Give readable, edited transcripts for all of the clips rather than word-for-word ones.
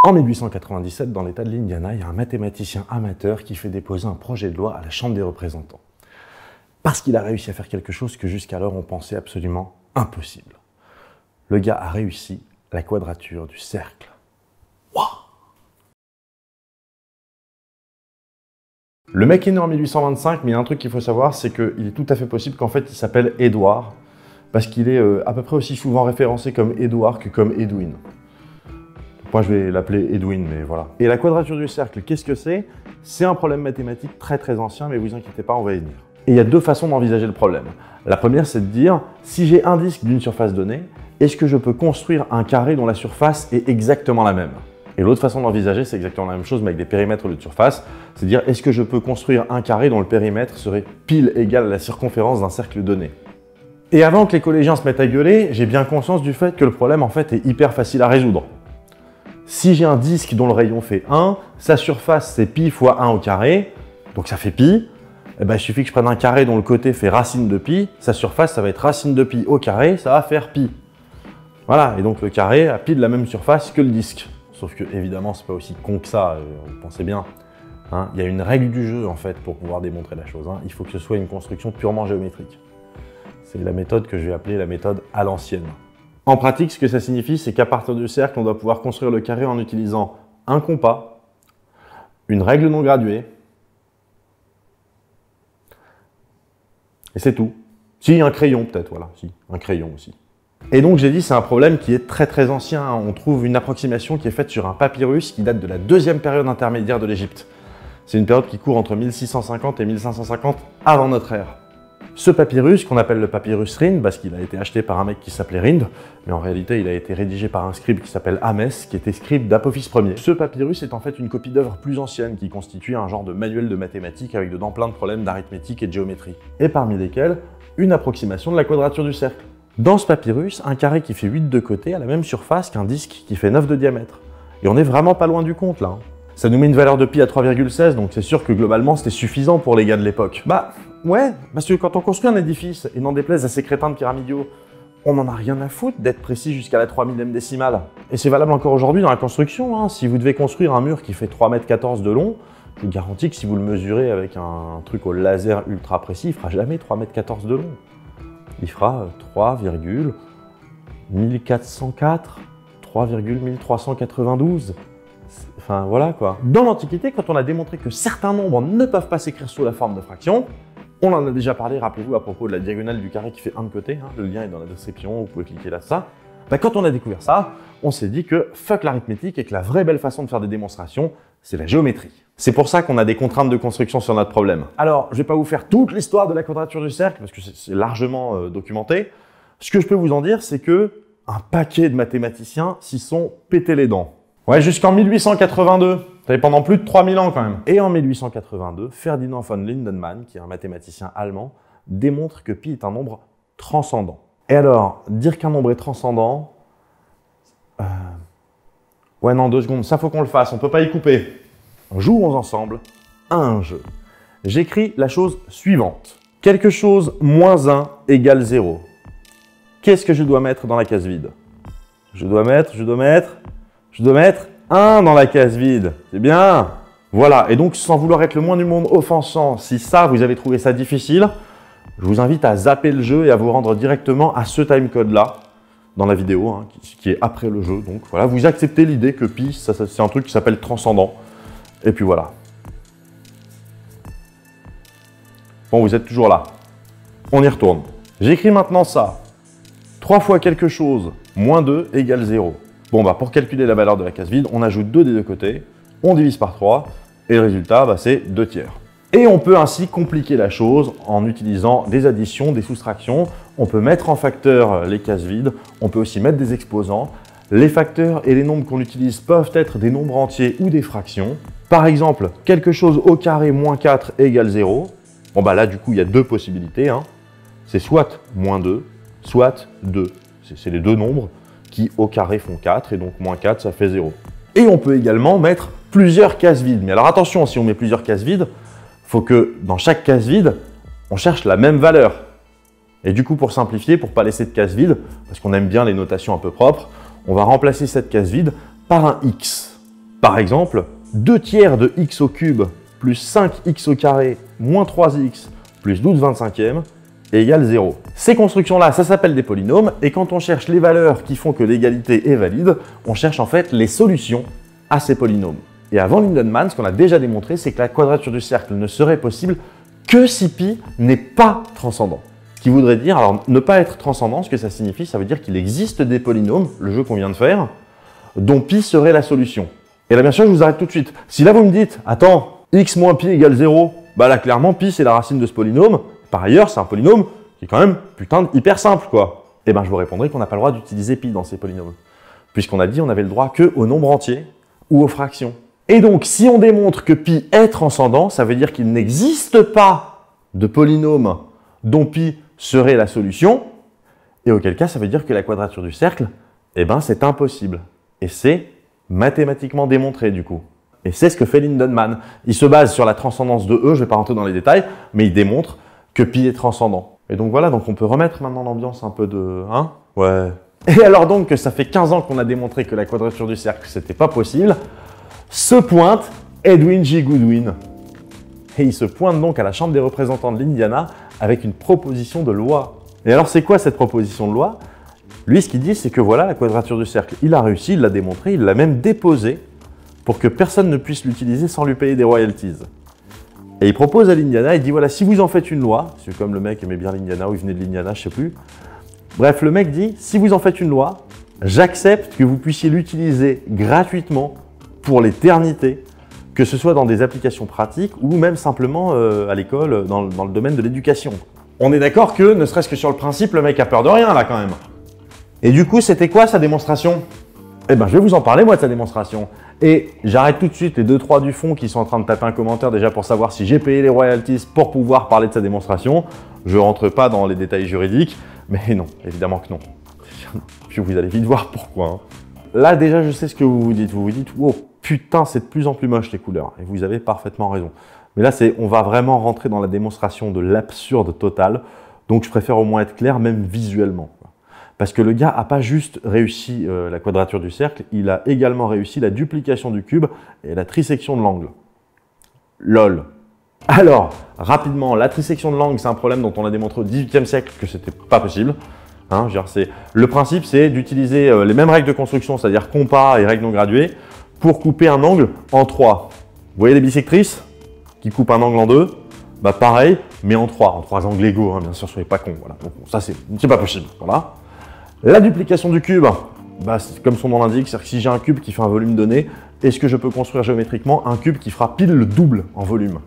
En 1897, dans l'État de l'Indiana, il y a un mathématicien amateur qui fait déposer un projet de loi à la Chambre des représentants. Parce qu'il a réussi à faire quelque chose que jusqu'alors on pensait absolument impossible. Le gars a réussi la quadrature du cercle. Waouh! Le mec est né en 1825, mais il y a un truc qu'il faut savoir, c'est qu'il est tout à fait possible qu'en fait il s'appelle Édouard, parce qu'il est à peu près aussi souvent référencé comme Édouard que comme Edwin. Moi je vais l'appeler Edwin, mais voilà. Et la quadrature du cercle, qu'est-ce que c'est? C'est un problème mathématique très ancien, mais vous inquiétez pas, on va y venir. Et il y a deux façons d'envisager le problème. La première, c'est de dire, si j'ai un disque d'une surface donnée, est-ce que je peux construire un carré dont la surface est exactement la même? Et l'autre façon d'envisager, c'est exactement la même chose, mais avec des périmètres au lieu de surface. C'est dire, est-ce que je peux construire un carré dont le périmètre serait pile égal à la circonférence d'un cercle donné? Et avant que les collégiens se mettent à gueuler, j'ai bien conscience du fait que le problème, en fait, est hyper facile à résoudre. Si j'ai un disque dont le rayon fait 1, sa surface, c'est pi fois 1 au carré, donc ça fait pi. Eh ben, il suffit que je prenne un carré dont le côté fait racine de pi, sa surface, ça va être racine de pi au carré, ça va faire pi. Voilà, et donc le carré a pile la même surface que le disque. Sauf que, évidemment, c'est pas aussi con que ça, vous pensez bien. Hein, il y a une règle du jeu, en fait, pour pouvoir démontrer la chose. Hein. Il faut que ce soit une construction purement géométrique. C'est la méthode que je vais appeler la méthode à l'ancienne. En pratique, ce que ça signifie, c'est qu'à partir du cercle, on doit pouvoir construire le carré en utilisant un compas, une règle non graduée, et c'est tout. Si, un crayon peut-être, voilà, si, un crayon aussi. Et donc, j'ai dit, c'est un problème qui est très ancien. On trouve une approximation qui est faite sur un papyrus qui date de la deuxième période intermédiaire de l'Égypte. C'est une période qui court entre 1650 et 1550 avant notre ère. Ce papyrus, qu'on appelle le papyrus Rind, parce qu'il a été acheté par un mec qui s'appelait Rind, mais en réalité, il a été rédigé par un scribe qui s'appelle Ahmès, qui était scribe d'Apophis Ier. Ce papyrus est en fait une copie d'œuvre plus ancienne qui constitue un genre de manuel de mathématiques avec dedans plein de problèmes d'arithmétique et de géométrie, et parmi lesquels une approximation de la quadrature du cercle. Dans ce papyrus, un carré qui fait 8 de côté a la même surface qu'un disque qui fait 9 de diamètre. Et on est vraiment pas loin du compte là. Ça nous met une valeur de pi à 3,16, donc c'est sûr que globalement c'était suffisant pour les gars de l'époque. Bah ouais, parce que quand on construit un édifice, et n'en déplaise à ces crétins de pyramidiaux, on n'en a rien à foutre d'être précis jusqu'à la 3000e décimale. Et c'est valable encore aujourd'hui dans la construction. Hein. Si vous devez construire un mur qui fait 3,14 m de long, je vous garantis que si vous le mesurez avec un truc au laser ultra précis, il fera jamais 3,14 m de long. Il fera 3,1404, 3,1392. Enfin, voilà quoi. Dans l'Antiquité, quand on a démontré que certains nombres ne peuvent pas s'écrire sous la forme de fraction, on en a déjà parlé, rappelez-vous, à propos de la diagonale du carré qui fait 1 de côté, hein, le lien est dans la description, vous pouvez cliquer là, ça. Bah, quand on a découvert ça, on s'est dit que fuck l'arithmétique et que la vraie belle façon de faire des démonstrations, c'est la géométrie. C'est pour ça qu'on a des contraintes de construction sur notre problème. Alors, je vais pas vous faire toute l'histoire de la quadrature du cercle, parce que c'est largement documenté. Ce que je peux vous en dire, c'est que un paquet de mathématiciens s'y sont pété les dents. Ouais, jusqu'en 1882. Ça fait pendant plus de 3000 ans quand même. Et en 1882, Ferdinand von Lindemann, qui est un mathématicien allemand, démontre que pi est un nombre transcendant. Et alors, dire qu'un nombre est transcendant... Ouais, non, 2 secondes, ça faut qu'on le fasse, on peut pas y couper. Jouons ensemble à un jeu. J'écris la chose suivante. Quelque chose moins 1 égale 0. Qu'est-ce que je dois mettre dans la case vide? Je dois mettre 1 dans la case vide. C'est bien. Voilà, et donc sans vouloir être le moins du monde offensant, si ça, vous avez trouvé ça difficile, je vous invite à zapper le jeu et à vous rendre directement à ce timecode-là, dans la vidéo, hein, qui est après le jeu. Donc voilà, vous acceptez l'idée que pi, c'est un truc qui s'appelle transcendant. Et puis voilà. Bon, vous êtes toujours là. On y retourne. J'écris maintenant ça. 3 fois quelque chose, moins 2 égale 0. Bon, bah, pour calculer la valeur de la case vide, on ajoute 2 des deux côtés, on divise par 3, et le résultat, bah, c'est 2 tiers. Et on peut ainsi compliquer la chose en utilisant des additions, des soustractions. On peut mettre en facteur les cases vides, on peut aussi mettre des exposants. Les facteurs et les nombres qu'on utilise peuvent être des nombres entiers ou des fractions. Par exemple, quelque chose au carré moins 4 égale 0. Bon, bah là, du coup, il y a 2 possibilités. Hein. C'est soit moins 2, soit 2. C'est les deux nombres qui au carré font 4 et donc moins 4 ça fait 0. Et on peut également mettre plusieurs cases vides. Mais alors attention, si on met plusieurs cases vides, il faut que dans chaque case vide, on cherche la même valeur. Et du coup, pour simplifier, pour ne pas laisser de case vide, parce qu'on aime bien les notations un peu propres, on va remplacer cette case vide par un x. Par exemple, 2 tiers de x au cube plus 5x au carré moins 3x plus 12/25 égale 0. Ces constructions-là, ça s'appelle des polynômes, et quand on cherche les valeurs qui font que l'égalité est valide, on cherche en fait les solutions à ces polynômes. Et avant Lindemann, ce qu'on a déjà démontré, c'est que la quadrature du cercle ne serait possible que si pi n'est pas transcendant. Ce qui voudrait dire, alors ne pas être transcendant, ce que ça signifie, ça veut dire qu'il existe des polynômes, le jeu qu'on vient de faire, dont pi serait la solution. Et là, bien sûr, je vous arrête tout de suite. Si là, vous me dites, attends, x moins pi égale 0, bah là, clairement, pi, c'est la racine de ce polynôme. Par ailleurs, c'est un polynôme qui est quand même, putain, hyper simple, quoi. Et ben, je vous répondrai qu'on n'a pas le droit d'utiliser pi dans ces polynômes. Puisqu'on a dit on avait le droit que aux nombres entiers ou aux fractions. Et donc, si on démontre que pi est transcendant, ça veut dire qu'il n'existe pas de polynôme dont pi serait la solution. Et auquel cas, ça veut dire que la quadrature du cercle, eh ben, c'est impossible. Et c'est mathématiquement démontré, du coup. Et c'est ce que fait Lindemann. Il se base sur la transcendance de E, je ne vais pas rentrer dans les détails, mais il démontre que pi est transcendant. Et donc voilà, donc on peut remettre maintenant l'ambiance un peu de... Hein? Ouais. Et alors donc que ça fait 15 ans qu'on a démontré que la quadrature du cercle, c'était pas possible, se pointe Edwin J. Goodwin. Et il se pointe donc à la Chambre des représentants de l'Indiana avec une proposition de loi. Et alors c'est quoi cette proposition de loi? Lui, ce qu'il dit, c'est que voilà, la quadrature du cercle, il a réussi, il l'a démontré, il l'a même déposé pour que personne ne puisse l'utiliser sans lui payer des royalties. Et il propose à l'Indiana, il dit voilà, si vous en faites une loi, c'est comme le mec aimait bien l'Indiana ou il venait de l'Indiana, je sais plus. Bref, le mec dit, si vous en faites une loi, j'accepte que vous puissiez l'utiliser gratuitement pour l'éternité, que ce soit dans des applications pratiques ou même simplement à l'école, dans le domaine de l'éducation. On est d'accord que, ne serait-ce que sur le principe, le mec a peur de rien là quand même. Et du coup, c'était quoi sa démonstration? Eh ben, je vais vous en parler moi de sa démonstration. Et j'arrête tout de suite les 2-3 du fond qui sont en train de taper un commentaire déjà pour savoir si j'ai payé les royalties pour pouvoir parler de sa démonstration. Je rentre pas dans les détails juridiques, mais non, évidemment que non. Puis vous allez vite voir pourquoi. Hein. Là déjà, je sais ce que vous vous dites. Vous vous dites, wow, putain, c'est de plus en plus moche les couleurs. Et vous avez parfaitement raison. Mais là, on va vraiment rentrer dans la démonstration de l'absurde total. Donc je préfère au moins être clair, même visuellement. Parce que le gars n'a pas juste réussi la quadrature du cercle, il a également réussi la duplication du cube et la trisection de l'angle. LOL. Alors, rapidement, la trisection de l'angle, c'est un problème dont on a démontré au XVIIIe siècle que c'était pas possible. Hein, le principe, c'est d'utiliser les mêmes règles de construction, c'est-à-dire compas et règles non graduées, pour couper un angle en 3. Vous voyez les bissectrices qui coupent un angle en 2? Bah pareil, mais en 3 angles égaux, hein, bien sûr, soyez pas cons. Voilà. Donc, ça, c'est pas possible. Voilà. La duplication du cube, bah, comme son nom l'indique, c'est-à-dire que si j'ai un cube qui fait un volume donné, est-ce que je peux construire géométriquement un cube qui fera pile le double en volume?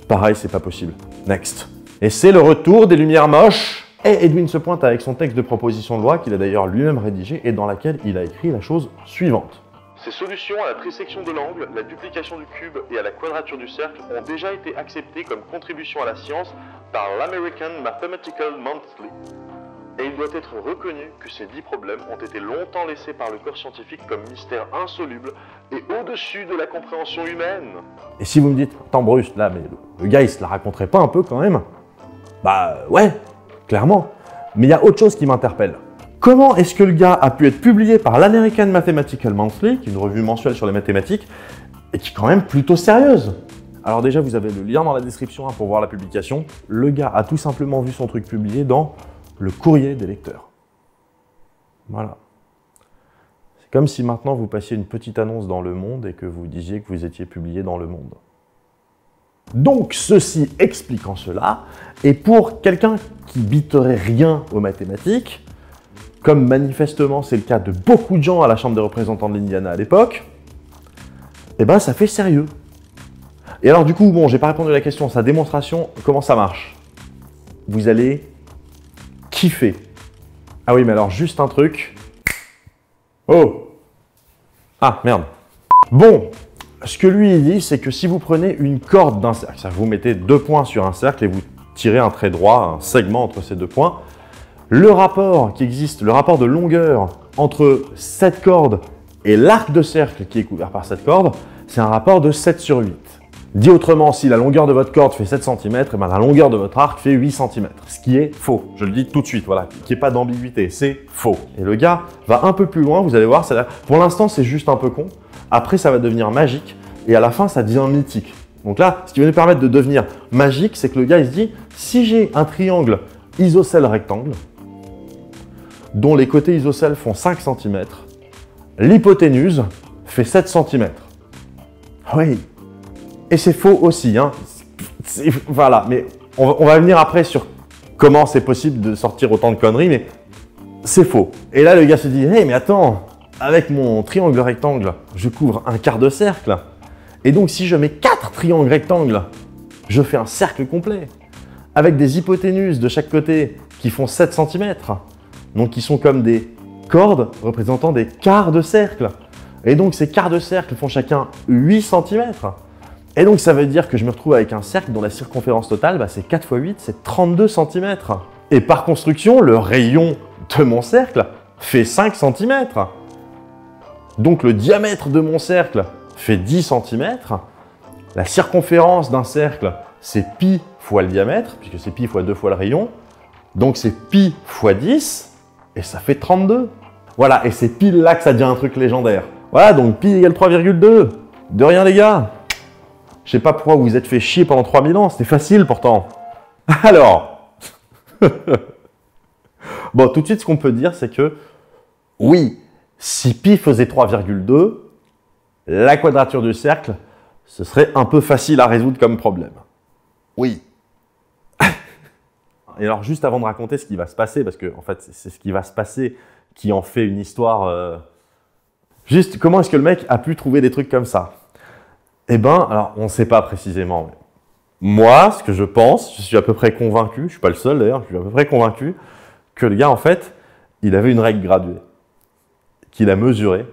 Pareil, c'est pas possible. Next. Et c'est le retour des lumières moches. Et Edwin se pointe avec son texte de proposition de loi qu'il a d'ailleurs lui-même rédigé et dans laquelle il a écrit la chose suivante. Ces solutions à la trisection de l'angle, la duplication du cube et à la quadrature du cercle ont déjà été acceptées comme contribution à la science par l'American Mathematical Monthly. Et il doit être reconnu que ces 10 problèmes ont été longtemps laissés par le corps scientifique comme mystère insoluble et au-dessus de la compréhension humaine. Et si vous me dites, attends Bruce, là, mais le gars il se la raconterait pas un peu quand même? Bah ouais, clairement. Mais il y a autre chose qui m'interpelle. Comment est-ce que le gars a pu être publié par l'American Mathematical Monthly, qui est une revue mensuelle sur les mathématiques, et qui est quand même plutôt sérieuse? Alors déjà, vous avez le lien dans la description pour voir la publication. Le gars a tout simplement vu son truc publié dans le courrier des lecteurs. Voilà. C'est comme si maintenant vous passiez une petite annonce dans Le Monde et que vous disiez que vous étiez publié dans Le Monde. Donc, ceci expliquant cela, et pour quelqu'un qui biterait rien aux mathématiques, comme manifestement c'est le cas de beaucoup de gens à la Chambre des représentants de l'Indiana à l'époque, eh ben ça fait sérieux. Et alors du coup, bon, j'ai pas répondu à la question, sa démonstration, comment ça marche? Vous allez kiffer. Ah oui, mais alors juste un truc. Oh! Ah, merde. Bon, ce que lui il dit, c'est que si vous prenez une corde d'un cercle, c'est-à-dire que vous mettez 2 points sur un cercle et vous tirez un trait droit, un segment entre ces 2 points, le rapport qui existe, le rapport de longueur entre cette corde et l'arc de cercle qui est couvert par cette corde, c'est un rapport de 7/8. Dit autrement, si la longueur de votre corde fait 7 cm, et ben la longueur de votre arc fait 8 cm. Ce qui est faux. Je le dis tout de suite, voilà. Qu'il n'y ait pas d'ambiguïté, c'est faux. Et le gars va un peu plus loin, vous allez voir, pour l'instant c'est juste un peu con. après ça va devenir magique, et à la fin ça devient mythique. Donc là, ce qui va nous permettre de devenir magique, c'est que le gars il se dit, si j'ai un triangle isocèle rectangle, dont les côtés isocèles font 5 cm, l'hypoténuse fait 7 cm. Oui, et c'est faux aussi, hein. Voilà, mais on va venir après sur comment c'est possible de sortir autant de conneries, mais c'est faux. Et là, le gars se dit, hey, mais attends, avec mon triangle rectangle, je couvre un quart de cercle. Et donc, si je mets 4 triangles rectangles, je fais un cercle complet, avec des hypoténuses de chaque côté qui font 7 cm, donc qui sont comme des cordes représentant des quarts de cercle. Et donc, ces quarts de cercle font chacun 8 cm. Et donc, ça veut dire que je me retrouve avec un cercle dont la circonférence totale, bah, c'est 4 x 8, c'est 32 cm. Et par construction, le rayon de mon cercle fait 5 cm. Donc, le diamètre de mon cercle fait 10 cm. La circonférence d'un cercle, c'est pi fois le diamètre, puisque c'est pi fois 2 fois le rayon. Donc, c'est pi fois 10, et ça fait 32. Voilà, et c'est pile là que ça devient un truc légendaire. Voilà, donc pi égale 3,2. De rien, les gars. Je sais pas pourquoi vous vous êtes fait chier pendant 3000 ans, c'était facile pourtant. Alors, bon, tout de suite, ce qu'on peut dire, c'est que, oui, si pi faisait 3,2, la quadrature du cercle, ce serait un peu facile à résoudre comme problème. Oui. Et alors, juste avant de raconter ce qui va se passer, parce que, en fait, c'est ce qui va se passer qui en fait une histoire... Juste, comment est-ce que le mec a pu trouver des trucs comme ça? Eh ben, alors, on ne sait pas précisément. Mais moi, ce que je pense, je suis à peu près convaincu, je ne suis pas le seul d'ailleurs, je suis à peu près convaincu que le gars, en fait, il avait une règle graduée, qu'il a mesurée,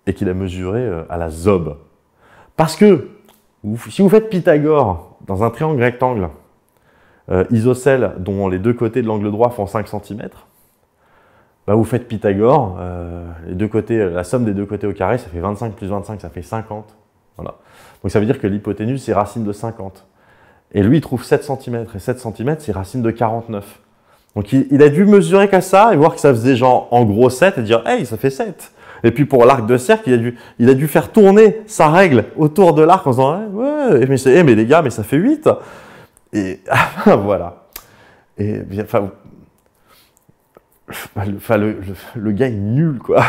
et qu'il a mesurée à la zob. Parce que, si vous faites Pythagore dans un triangle rectangle, isocèle dont les deux côtés de l'angle droit font 5 cm, bah vous faites Pythagore, les deux côtés, la somme des deux côtés au carré, ça fait 25 plus 25, ça fait 50. Voilà. Donc ça veut dire que l'hypoténuse, c'est racine de 50. Et lui, il trouve 7 cm, et 7 cm, c'est racine de 49. Donc il a dû mesurer qu'à ça, et voir que ça faisait genre en gros 7, et dire « Hey, ça fait 7 !» Et puis pour l'arc de cercle, il a dû faire tourner sa règle autour de l'arc en disant « Ouais, mais les gars, mais ça fait 8 !» Et voilà. Et enfin, le gars est nul, quoi.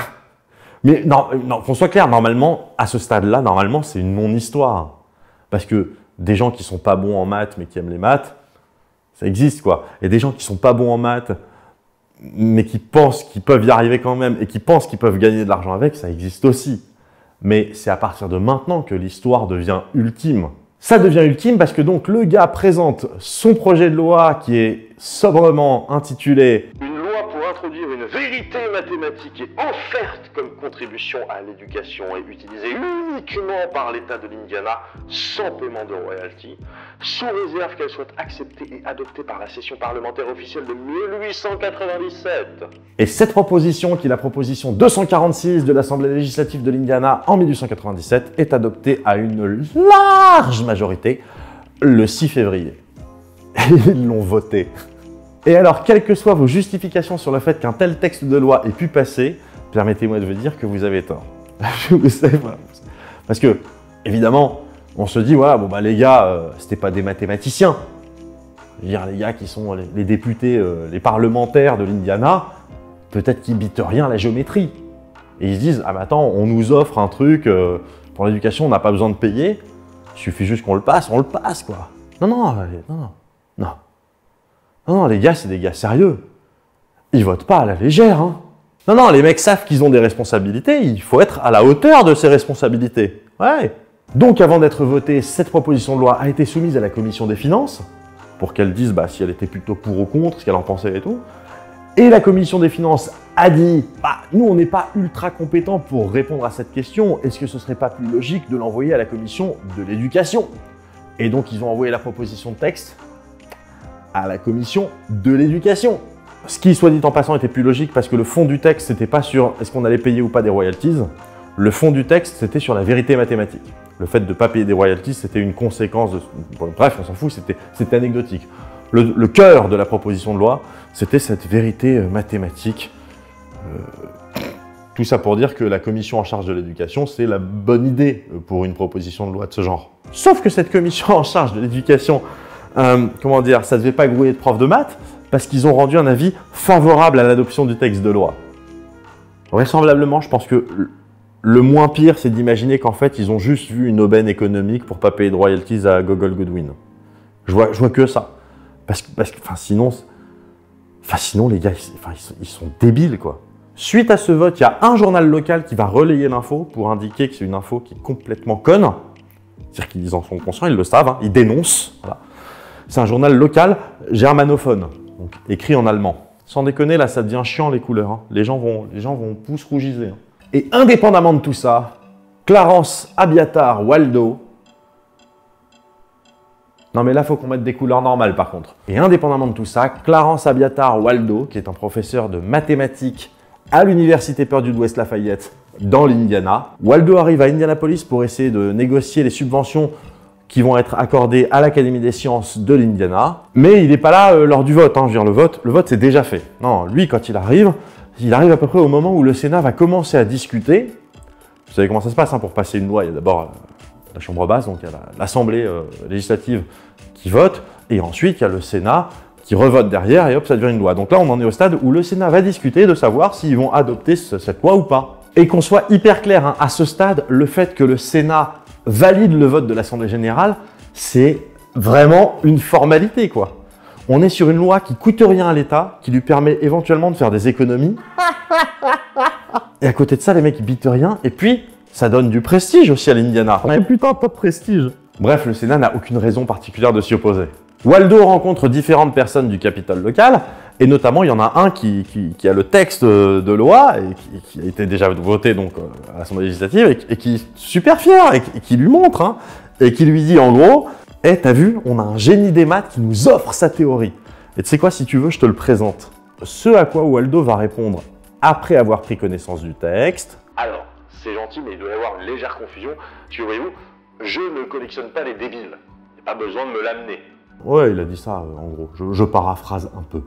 Mais non, qu'on soit clair, normalement, à ce stade-là, normalement, c'est une non-histoire. Parce que des gens qui sont pas bons en maths, mais qui aiment les maths, ça existe, quoi. Et des gens qui sont pas bons en maths, mais qui pensent qu'ils peuvent y arriver quand même, et qui pensent qu'ils peuvent gagner de l'argent avec, ça existe aussi. Mais c'est à partir de maintenant que l'histoire devient ultime. Ça devient ultime parce que donc le gars présente son projet de loi qui est sobrement intitulé « Une loi pour introduire une vérité mathématique et offerte comme contribution à l'éducation et utilisée uniquement par l'État de l'Indiana sans paiement de royalty, sous réserve qu'elle soit acceptée et adoptée par la session parlementaire officielle de 1897. » Et cette proposition, qui est la proposition 246 de l'Assemblée législative de l'Indiana en 1897, est adoptée à une large majorité le 6 février. Et ils l'ont voté. Et alors, quelles que soient vos justifications sur le fait qu'un tel texte de loi ait pu passer, permettez-moi de vous dire que vous avez tort. Parce que, évidemment, on se dit, voilà, bon bah les gars, c'était pas des mathématiciens. Je veux dire, les gars qui sont les députés, les parlementaires de l'Indiana, peut-être qu'ils bitent rien à la géométrie. Et ils se disent, ah bah attends, on nous offre un truc, pour l'éducation, on n'a pas besoin de payer, il suffit juste qu'on le passe, on le passe, quoi. Non, les gars, c'est des gars sérieux. Ils votent pas à la légère, hein. Non, les mecs savent qu'ils ont des responsabilités, il faut être à la hauteur de ces responsabilités. Ouais. Donc, avant d'être votée, cette proposition de loi a été soumise à la commission des finances, pour qu'elle dise bah, si elle était plutôt pour ou contre, ce qu'elle en pensait et tout. Et la commission des finances a dit bah, nous, on n'est pas ultra compétents pour répondre à cette question, est-ce que ce serait pas plus logique de l'envoyer à la commission de l'éducation? Et donc, ils ont envoyé la proposition de texte à la commission de l'éducation. Ce qui, soit dit en passant, était plus logique parce que le fond du texte, c'était pas sur est-ce qu'on allait payer ou pas des royalties. Le fond du texte, c'était sur la vérité mathématique. Le fait de ne pas payer des royalties, c'était une conséquence de... Bref, on s'en fout, c'était anecdotique. Le cœur de la proposition de loi, c'était cette vérité mathématique Tout ça pour dire que la commission en charge de l'éducation, c'est la bonne idée pour une proposition de loi de ce genre. Sauf que cette commission en charge de l'éducation, comment dire, ça ne devait pas grouiller de profs de maths, parce qu'ils ont rendu un avis favorable à l'adoption du texte de loi. Vraisemblablement, je pense que le moins pire, c'est d'imaginer qu'en fait, ils ont juste vu une aubaine économique pour ne pas payer de royalties à Gogol Goodwin. Je vois que ça. Parce que sinon, les gars, ils sont débiles, quoi. Suite à ce vote, il y a un journal local qui va relayer l'info pour indiquer que c'est une info qui est complètement conne. C'est-à-dire qu'ils en sont conscients, ils le savent, hein, ils dénoncent. Voilà. C'est un journal local germanophone, donc écrit en allemand. Sans déconner, là, ça devient chiant les couleurs. Hein. Les gens vont pouce rougiser. Hein. Et indépendamment de tout ça, Clarence Abiatar Waldo. Non mais là, il faut qu'on mette des couleurs normales par contre. Et indépendamment de tout ça, Clarence Abiatar Waldo, qui est un professeur de mathématiques à l'université Purdue de West Lafayette, dans l'Indiana. Waldo arrive à Indianapolis pour essayer de négocier les subventions qui vont être accordées à l'Académie des sciences de l'Indiana. Mais il n'est pas là lors du vote. Hein. Je veux dire, le vote c'est déjà fait. Non, lui, quand il arrive à peu près au moment où le Sénat va commencer à discuter. Vous savez comment ça se passe hein, pour passer une loi. Il y a d'abord la Chambre basse, donc il y a l'Assemblée législative qui vote, et ensuite il y a le Sénat qui revote derrière, et hop, ça devient une loi. Donc là, on en est au stade où le Sénat va discuter de savoir s'ils vont adopter cette loi ou pas. Et qu'on soit hyper clair, hein, à ce stade, le fait que le Sénat valide le vote de l'Assemblée générale, c'est vraiment une formalité, quoi. On est sur une loi qui coûte rien à l'État, qui lui permet éventuellement de faire des économies. Et à côté de ça, les mecs, ils bitent rien. Et puis, ça donne du prestige aussi à l'Indiana. Mais putain, pas de prestige. Bref, le Sénat n'a aucune raison particulière de s'y opposer. Waldo rencontre différentes personnes du Capitole local, et notamment, il y en a un qui a le texte de loi, et qui a été déjà voté donc, à l'Assemblée législative, et qui est super fier, et qui lui montre, hein, et qui lui dit en gros, « Eh, t'as vu, on a un génie des maths qui nous offre sa théorie. Et tu sais quoi, si tu veux, je te le présente. » Ce à quoi Waldo va répondre après avoir pris connaissance du texte. « Alors, c'est gentil, mais il doit y avoir une légère confusion. Tu voyez-vous, je ne collectionne pas les débiles. Il n'y a pas besoin de me l'amener. » Ouais, il a dit ça, en gros. Je paraphrase un peu.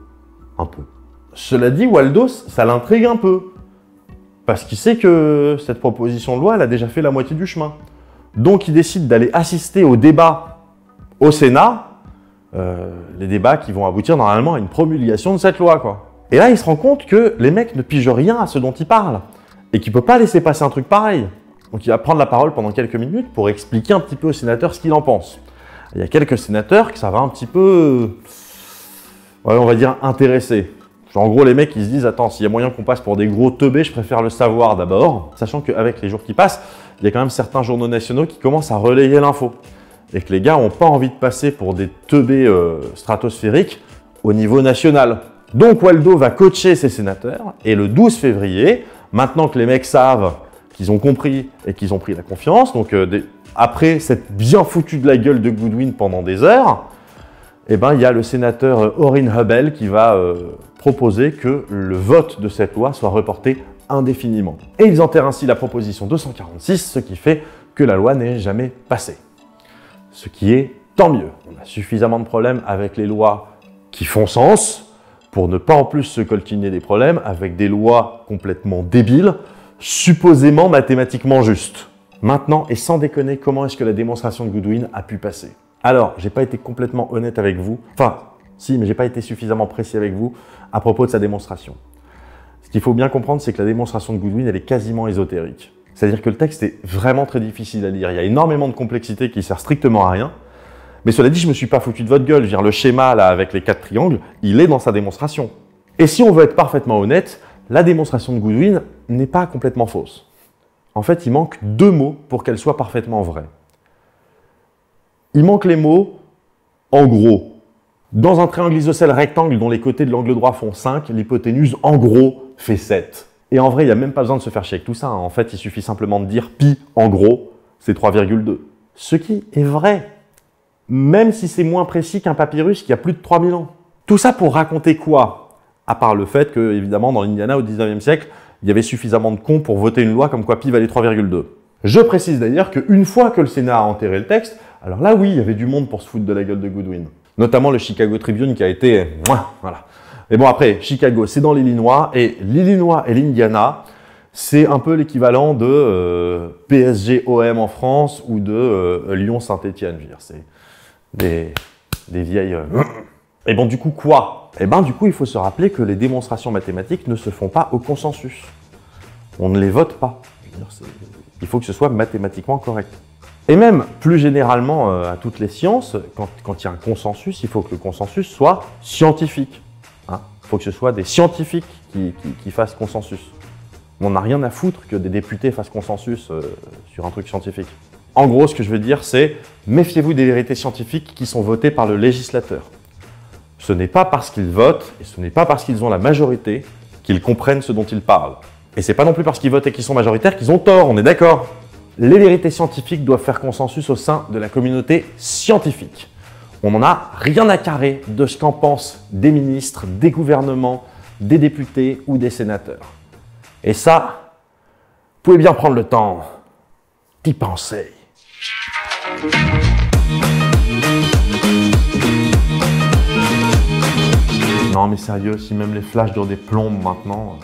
Cela dit, Waldo, ça l'intrigue un peu. Parce qu'il sait que cette proposition de loi, elle a déjà fait la moitié du chemin. Donc, il décide d'aller assister au débat au Sénat, les débats qui vont aboutir normalement à une promulgation de cette loi, quoi. Et là, il se rend compte que les mecs ne pigent rien à ce dont ils parlent. Et qu'il ne peut pas laisser passer un truc pareil. Donc, il va prendre la parole pendant quelques minutes pour expliquer un petit peu aux sénateurs ce qu'il en pense. Il y a quelques sénateurs que ça va un petit peu, ouais, on va dire, intéressés. Genre, en gros, les mecs, ils se disent, attends, s'il y a moyen qu'on passe pour des gros teubés, je préfère le savoir d'abord. Sachant qu'avec les jours qui passent, il y a quand même certains journaux nationaux qui commencent à relayer l'info. Et que les gars n'ont pas envie de passer pour des teubés stratosphériques au niveau national. Donc, Waldo va coacher ses sénateurs. Et le 12 février, maintenant que les mecs savent qu'ils ont compris et qu'ils ont pris la confiance, donc après s'être bien foutu de la gueule de Goodwin pendant des heures, eh ben, il y a le sénateur Orrin Hubel qui va proposer que le vote de cette loi soit reporté indéfiniment. Et ils enterrent ainsi la proposition 246, ce qui fait que la loi n'est jamais passée. Ce qui est tant mieux. On a suffisamment de problèmes avec les lois qui font sens pour ne pas en plus se coltiner des problèmes avec des lois complètement débiles, supposément mathématiquement justes. Maintenant, et sans déconner, comment est-ce que la démonstration de Goodwin a pu passer? Alors, j'ai pas été complètement honnête avec vous. Enfin, si, mais j'ai pas été suffisamment précis avec vous à propos de sa démonstration. Ce qu'il faut bien comprendre, c'est que la démonstration de Goodwin, elle est quasiment ésotérique. C'est-à-dire que le texte est vraiment très difficile à lire. Il y a énormément de complexité qui sert strictement à rien. Mais cela dit, je me suis pas foutu de votre gueule. Je veux dire, le schéma, là, avec les 4 triangles, il est dans sa démonstration. Et si on veut être parfaitement honnête, la démonstration de Goodwin n'est pas complètement fausse. En fait, il manque 2 mots pour qu'elle soit parfaitement vraie. Il manque les mots « en gros ». Dans un triangle isocèle rectangle dont les côtés de l'angle droit font 5, l'hypoténuse « en gros » fait 7. Et en vrai, il n'y a même pas besoin de se faire chier avec tout ça. En fait, il suffit simplement de dire « pi en gros », c'est 3,2. Ce qui est vrai, même si c'est moins précis qu'un papyrus qui a plus de 3000 ans. Tout ça pour raconter quoi? À part le fait que, évidemment, dans l'Indiana, au 19e siècle, il y avait suffisamment de cons pour voter une loi comme quoi pi valait 3,2. Je précise d'ailleurs qu'une fois que le Sénat a enterré le texte, alors là oui, il y avait du monde pour se foutre de la gueule de Goodwin. Notamment le Chicago Tribune qui a été... Voilà. Mais bon après, Chicago, c'est dans l'Illinois, et l'Illinois et l'Indiana, C'est un peu l'équivalent de PSG-OM en France ou de Lyon-Saint-Etienne. Je veux dire, c'est des vieilles... Et bon, du coup, quoi? Eh ben, du coup, il faut se rappeler que les démonstrations mathématiques ne se font pas au consensus. On ne les vote pas. Je veux dire, il faut que ce soit mathématiquement correct. Et même, plus généralement, à toutes les sciences, quand il y a un consensus, il faut que le consensus soit scientifique. Il faut que ce soit des scientifiques qui fassent consensus. On n'a rien à foutre que des députés fassent consensus sur un truc scientifique. En gros, ce que je veux dire, c'est méfiez-vous des vérités scientifiques qui sont votées par le législateur. Ce n'est pas parce qu'ils votent et ce n'est pas parce qu'ils ont la majorité qu'ils comprennent ce dont ils parlent. Et c'est pas non plus parce qu'ils votent et qu'ils sont majoritaires qu'ils ont tort, on est d'accord? Les vérités scientifiques doivent faire consensus au sein de la communauté scientifique. On n'en a rien à carrer de ce qu'en pensent des ministres, des gouvernements, des députés ou des sénateurs. Et ça, vous pouvez bien prendre le temps d'y penser. Non mais sérieux, si même les flashs durent des plombes maintenant...